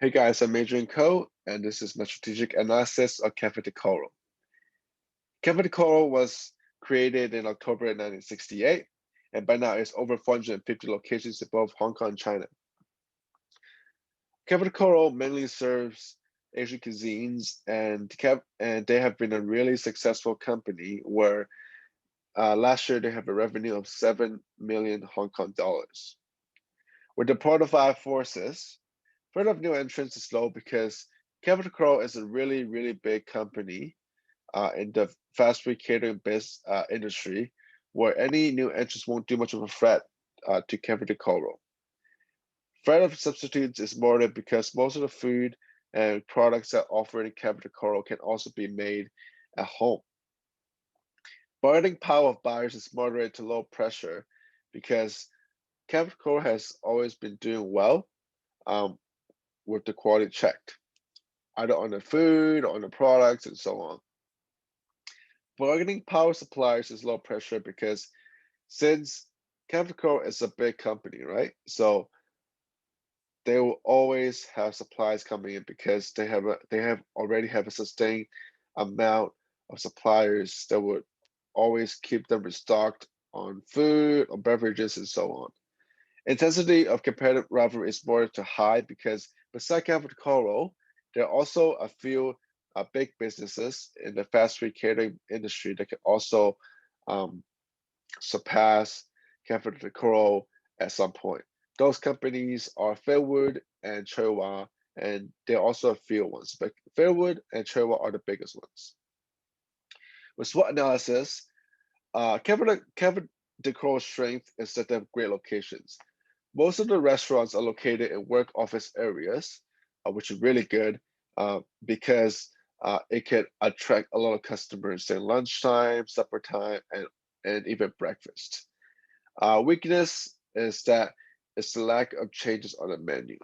Hey guys, I'm Adrian Ko, and this is my strategic analysis of Cafe de Coral. Cafe de Coral was created in October 1968, and by now it's over 450 locations in both Hong Kong and China. Cafe de Coral mainly serves Asian cuisines, and they have been a really successful company where last year they have a revenue of 7 million Hong Kong dollars. With the Port of Our forces, rate of new entrants is low because Capital Crow is a really, really big company in the fast food catering industry, where any new entrants won't do much of a threat to Capital Crow. Threat of substitutes is more than because most of the food and products that offer in Capital Crow can also be made at home. Bargaining power of buyers is moderate to low pressure because Capital Crow has always been doing well with the quality checked, either on the food or on the products and so on. Bargaining power suppliers is low pressure because since Capricorn is a big company, right? So they will always have supplies coming in because they already have a sustained amount of suppliers that would always keep them restocked on food, on beverages, and so on. Intensity of competitive rivalry is more to high because beside Capricorn, there are also a few big businesses in the fast food catering industry that can also surpass Capital Coral at some point. Those companies are Fairwood and Chewa, and there are also a few ones, but Fairwood and Chewa are the biggest ones. With SWOT analysis, Capital Coral's strength is that they have great locations. Most of the restaurants are located in work office areas, which is really good because it can attract a lot of customers during lunchtime, supper time, and even breakfast. Weakness is that it's the lack of changes on the menu.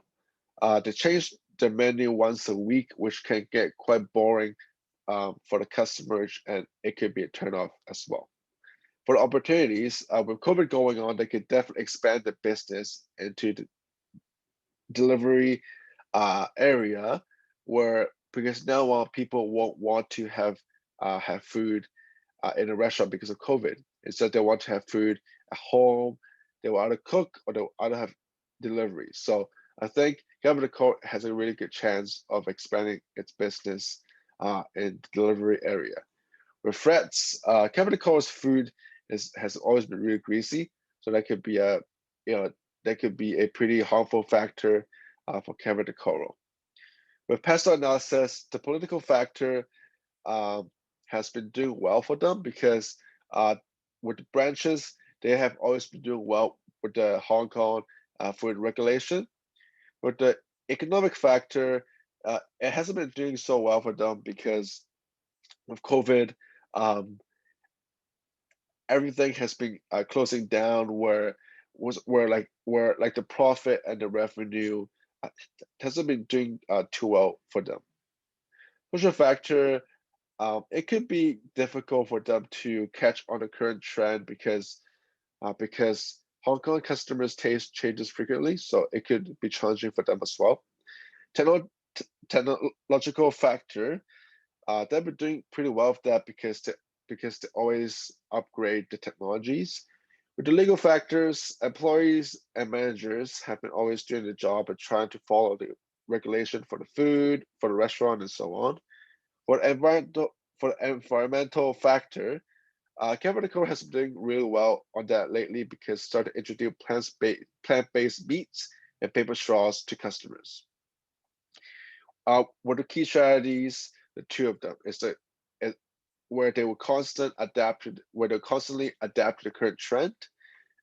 They change the menu once a week, which can get quite boring for the customers, and it could be a turnoff as well. For the opportunities, with COVID going on, they could definitely expand the business into the delivery area where because now people won't want to have food in a restaurant because of COVID. Instead, they want to have food at home. They will either cook or they will either have delivery. So I think Capital Co has a really good chance of expanding its business in the delivery area. With threats, Capital Co's food has always been really greasy, so that could be a pretty harmful factor for Capital Coral. With pestle analysis, the political factor has been doing well for them because with the branches, they have always been doing well with the Hong Kong food regulation. With the economic factor, it hasn't been doing so well for them because with COVID, everything has been closing down where the profit and the revenue hasn't been doing too well for them. Social factor, it could be difficult for them to catch on the current trend because Hong Kong customers' taste changes frequently, so it could be challenging for them as well. Technological factor, they've been doing pretty well with that because they always upgrade the technologies. With the legal factors, employees and managers have been always doing the job and trying to follow the regulation for the food, for the restaurant, and so on. For the environmental factor, Capricorn has been doing really well on that lately because started introducing plant-based meats and paper straws to customers. One of the key strategies, the two of them, is that where they will constantly adapt to the current trend.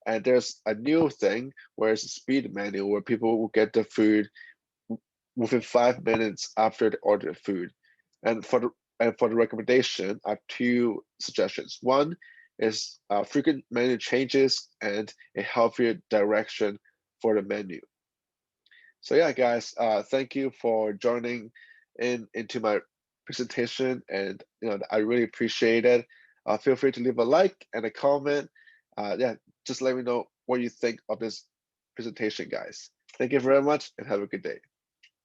And there's a new thing where it's a speed menu where people will get the food within 5 minutes after they order the food. And for the recommendation, I have two suggestions. One is frequent menu changes and a healthier direction for the menu. So yeah, guys, thank you for joining into my presentation, and I really appreciate it. Feel free to leave a like and a comment. Yeah, just let me know what you think of this presentation, guys. Thank you very much and have a good day.